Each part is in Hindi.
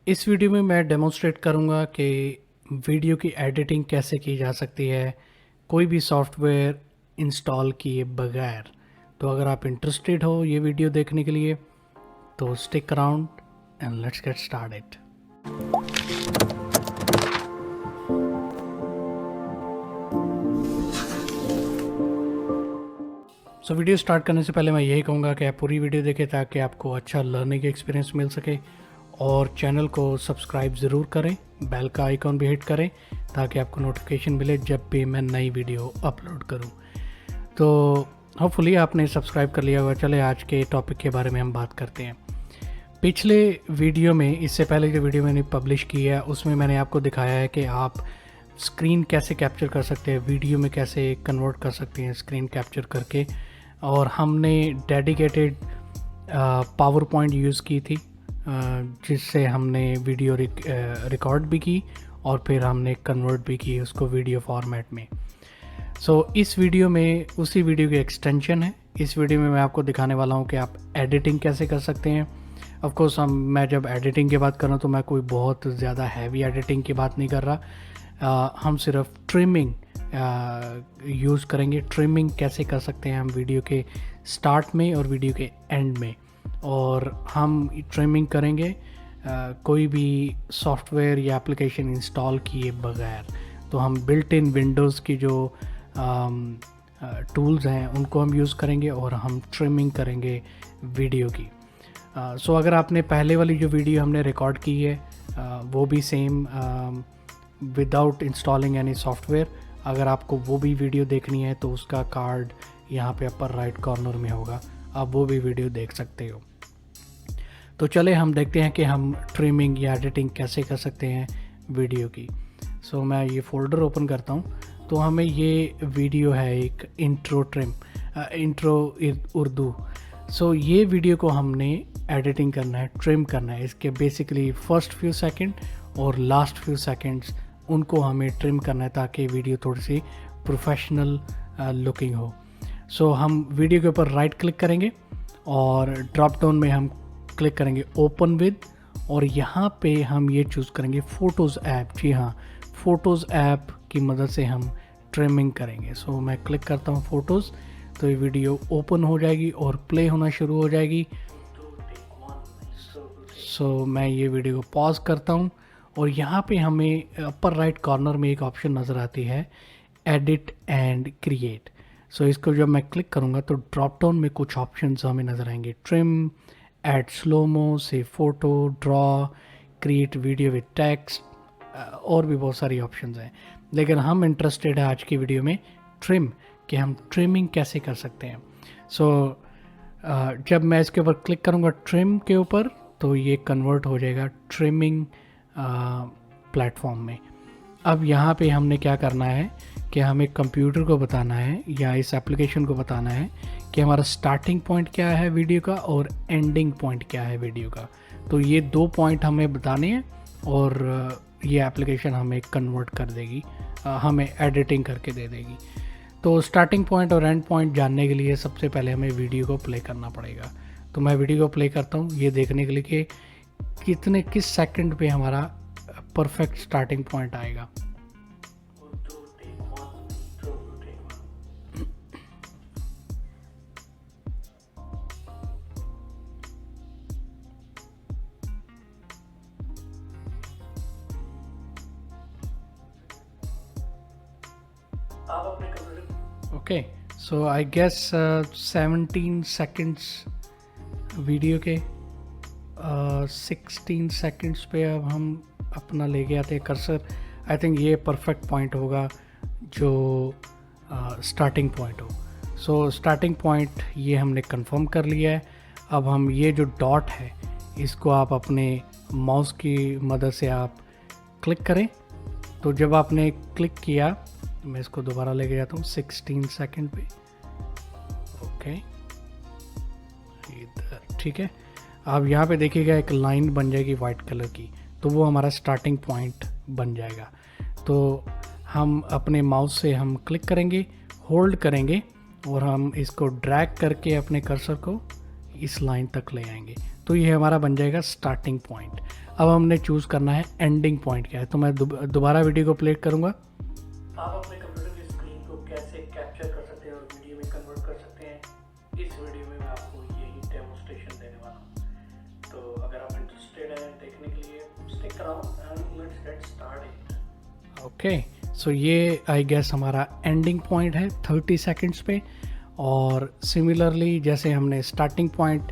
इस वीडियो में मैं डेमोन्स्ट्रेट करूंगा कि वीडियो की एडिटिंग कैसे की जा सकती है कोई भी सॉफ्टवेयर इंस्टॉल किए बगैर। तो अगर आप इंटरेस्टेड हो ये वीडियो देखने के लिए तो stick around and let's get started. So video start करने से पहले मैं यही कहूँगा कि आप पूरी वीडियो देखें ताकि आपको अच्छा लर्निंग एक्सपीरियंस मिल सके और चैनल को सब्सक्राइब ज़रूर करें, बेल का आइकॉन भी हिट करें ताकि आपको नोटिफिकेशन मिले जब भी मैं नई वीडियो अपलोड करूं। तो होपफुली आपने सब्सक्राइब कर लिया होगा। चले आज के टॉपिक के बारे में हम बात करते हैं। पिछले वीडियो में, इससे पहले जो वीडियो मैंने पब्लिश की है उसमें मैंने आपको दिखाया है कि आप स्क्रीन कैसे कैप्चर कर सकते हैं, वीडियो में कैसे कन्वर्ट कर सकते हैं स्क्रीन कैप्चर करके। और हमने डेडिकेटेड पावर पॉइंट यूज़ की थी जिससे हमने वीडियो रिकॉर्ड भी की और फिर हमने कन्वर्ट भी की उसको वीडियो फॉर्मेट में। सो इस वीडियो में उसी वीडियो की एक्सटेंशन है। इस वीडियो में मैं आपको दिखाने वाला हूँ कि आप एडिटिंग कैसे कर सकते हैं। ऑफ कोर्स मैं जब एडिटिंग की बात कर रहा हूँ तो मैं कोई बहुत ज़्यादा हैवी एडिटिंग की बात नहीं कर रहा। हम सिर्फ ट्रिमिंग यूज़ करेंगे। ट्रिमिंग कैसे कर सकते हैं हम वीडियो के स्टार्ट में और वीडियो के एंड में। और हम ट्रिमिंग करेंगे कोई भी सॉफ्टवेयर या एप्लीकेशन इंस्टॉल किए बगैर। तो हम बिल्ट इन विंडोज़ की जो टूल्स हैं उनको हम यूज़ करेंगे और हम ट्रिमिंग करेंगे वीडियो की। सो अगर आपने पहले वाली जो वीडियो हमने रिकॉर्ड की है वो भी same without installing any software, अगर आपको वो भी वीडियो देखनी है तो उसका कार्ड यहाँ पे अपर राइट कॉर्नर में होगा, आप वो भी वीडियो देख सकते हो। तो चले हम देखते हैं कि हम ट्रिमिंग या एडिटिंग कैसे कर सकते हैं वीडियो की। सो मैं ये फ़ोल्डर ओपन करता हूँ तो हमें ये वीडियो है एक इंट्रो उर्दू। सो ये वीडियो को हमने एडिटिंग करना है, ट्रिम करना है। इसके बेसिकली फर्स्ट फ्यू सेकंड और लास्ट फ्यू सेकंड्स उनको हमें ट्रिम करना है ताकि वीडियो थोड़ी सी प्रोफेशनल लुकिंग हो। सो हम वीडियो के ऊपर राइट क्लिक करेंगे और ड्रॉप डाउन में हम क्लिक करेंगे ओपन विद, और यहाँ पे हम ये चूज़ करेंगे फ़ोटोज़ ऐप। जी हाँ, फ़ोटोज़ ऐप की मदद से हम ट्रिमिंग करेंगे। सो मैं क्लिक करता हूँ फ़ोटोज़ तो ये वीडियो ओपन हो जाएगी और प्ले होना शुरू हो जाएगी। सो मैं ये वीडियो को पॉज करता हूँ और यहाँ पे हमें अपर राइट कॉर्नर में एक ऑप्शन नज़र आती है एडिट एंड क्रिएट। सो इसको जब मैं क्लिक करूँगा तो ड्रॉप डाउन में कुछ ऑप्शंस हमें नज़र आएंगे। Trim, add slomo, save photo, draw, create video with text और भी बहुत सारी ऑप्शंस हैं। लेकिन हम इंटरेस्टेड है आज की वीडियो में ट्रिम, कि हम ट्रिमिंग कैसे कर सकते हैं। सो जब मैं इसके ऊपर क्लिक करूँगा ट्रिम के ऊपर तो ये कन्वर्ट हो जाएगा ट्रिमिंग प्लेटफॉर्म में। अब यहाँ पे हमने क्या करना है कि हमें कंप्यूटर को बताना है या इस एप्लीकेशन को बताना है कि हमारा स्टार्टिंग पॉइंट क्या है वीडियो का और एंडिंग पॉइंट क्या है वीडियो का। तो ये दो पॉइंट हमें बताने हैं और ये एप्लीकेशन हमें कन्वर्ट कर देगी, हमें एडिटिंग करके दे देगी। तो स्टार्टिंग पॉइंट और एंड पॉइंट जानने के लिए सबसे पहले हमें वीडियो को प्ले करना पड़ेगा। तो मैं वीडियो को प्ले करता हूँ ये देखने के लिए कि किस सेकंड पे हमारा परफेक्ट स्टार्टिंग पॉइंट आएगा। Okay, so I guess 17 seconds video के 16 सेकंड्स पे अब हम अपना ले गए आते कर्सर। आई थिंक ये परफेक्ट पॉइंट होगा जो स्टार्टिंग पॉइंट हो। सो स्टार्टिंग पॉइंट ये हमने कंफर्म कर लिया है। अब हम ये जो डॉट है इसको आप अपने माउस की मदद से आप क्लिक करें। तो जब आपने क्लिक किया मैं इसको दोबारा लेके जाता हूँ 16 सेकंड पे। ओके, इधर ठीक है। अब यहाँ पे देखिएगा एक लाइन बन जाएगी वाइट कलर की, तो वो हमारा स्टार्टिंग पॉइंट बन जाएगा। तो हम अपने माउस से हम क्लिक करेंगे, होल्ड करेंगे और हम इसको ड्रैग करके अपने कर्सर को इस लाइन तक ले आएंगे। तो ये हमारा बन जाएगा स्टार्टिंग पॉइंट। अब हमने चूज़ करना है एंडिंग पॉइंट क्या है। तो मैं दोबारा वीडियो को प्ले करूँगा। आप अपने कंप्यूटर की स्क्रीन को कैसे कैप्चर कर सकते हैं और वीडियो में कन्वर्ट कर सकते हैं, इस वीडियो में मैं आपको यही डेमोस्ट्रेशन देने वाला हूँ। तो अगर आप इंटरेस्टेड हैं देखने के लिए, stick around and let's get started. Okay, so ये आई गेस हमारा एंडिंग पॉइंट है 30 सेकंड्स पे। और सिमिलरली जैसे हमने starting point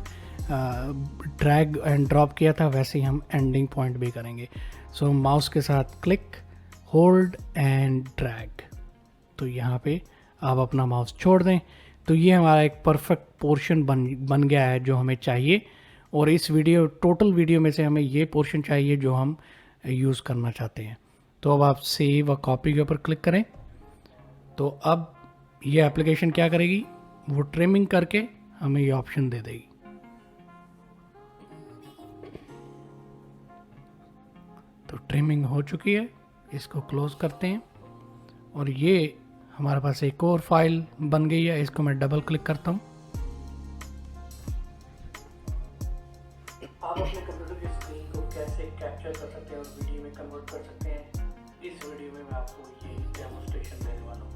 drag and drop किया था, वैसे ही हम एंडिंग पॉइंट भी करेंगे। सो माउस के साथ क्लिक, होल्ड एंड ड्रैग। तो यहाँ पे आप अपना माउस छोड़ दें तो ये हमारा एक परफेक्ट पोर्शन बन गया है जो हमें चाहिए। और इस टोटल वीडियो में से हमें ये पोर्शन चाहिए जो हम यूज़ करना चाहते हैं। तो अब आप सेव और कॉपी के ऊपर क्लिक करें। तो अब ये एप्लीकेशन क्या करेगी, वो ट्रिमिंग करके हमें ये ऑप्शन दे देगी। तो ट्रिमिंग हो चुकी है, इसको क्लोज करते हैं। और ये हमारे पास एक और फाइल बन गई है, इसको मैं डबल क्लिक करता हूँ। आप अपने कंप्यूटर की स्क्रीन को कैसे कैप्चर कर सकते हैं और वीडियो में कन्वर्ट कर सकते हैं, इस वीडियो में मैं आपको ये डेमोस्ट्रेशन देने वाला हूँ।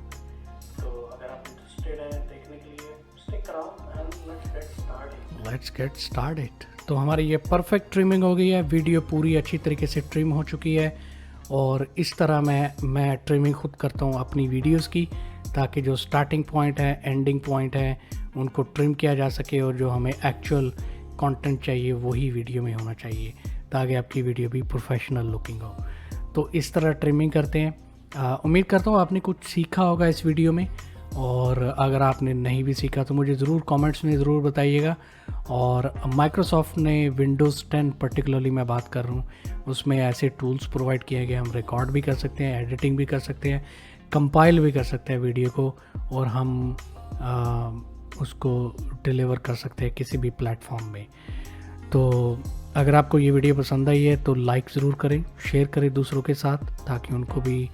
तो अगर आप इंटरेस्टेड हैं देखने के लिए, stick around and let's get started. तो हमारी ये परफेक्ट ट्रिमिंग हो गई है, वीडियो पूरी अच्छी तरीके से ट्रिम हो चुकी है। और इस तरह मैं ट्रिमिंग खुद करता हूँ अपनी वीडियोस की, ताकि जो स्टार्टिंग पॉइंट है, एंडिंग पॉइंट है, उनको ट्रिम किया जा सके और जो हमें एक्चुअल कंटेंट चाहिए वही वीडियो में होना चाहिए, ताकि आपकी वीडियो भी प्रोफेशनल लुकिंग हो। तो इस तरह ट्रिमिंग करते हैं। उम्मीद करता हूँ आपने कुछ सीखा होगा इस वीडियो में। और अगर आपने नहीं भी सीखा तो मुझे ज़रूर कमेंट्स में ज़रूर बताइएगा। और माइक्रोसॉफ्ट ने विंडोज़ 10 पर्टिकुलरली मैं बात कर रहा हूँ, उसमें ऐसे टूल्स प्रोवाइड किए गए, हम रिकॉर्ड भी कर सकते हैं, एडिटिंग भी कर सकते हैं, कंपाइल भी कर सकते हैं वीडियो को, और हम उसको डिलीवर कर सकते हैं किसी भी प्लेटफॉर्म में। तो अगर आपको ये वीडियो पसंद आई है तो लाइक ज़रूर करें, शेयर करें दूसरों के साथ, ताकि उनको भी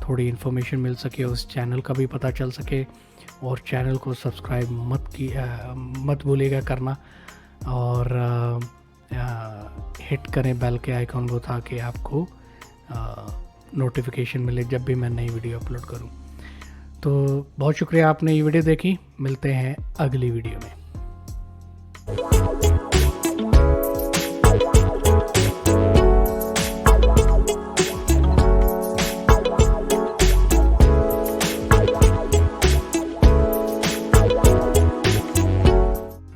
थोड़ी इन्फॉर्मेशन मिल सके, उस चैनल का भी पता चल सके। और चैनल को सब्सक्राइब मत भूलिएगा करना। और हिट करें बेल के आइकॉन को, ताकि आपको नोटिफिकेशन मिले जब भी मैं नई वीडियो अपलोड करूं। तो बहुत शुक्रिया आपने ये वीडियो देखी, मिलते हैं अगली वीडियो में।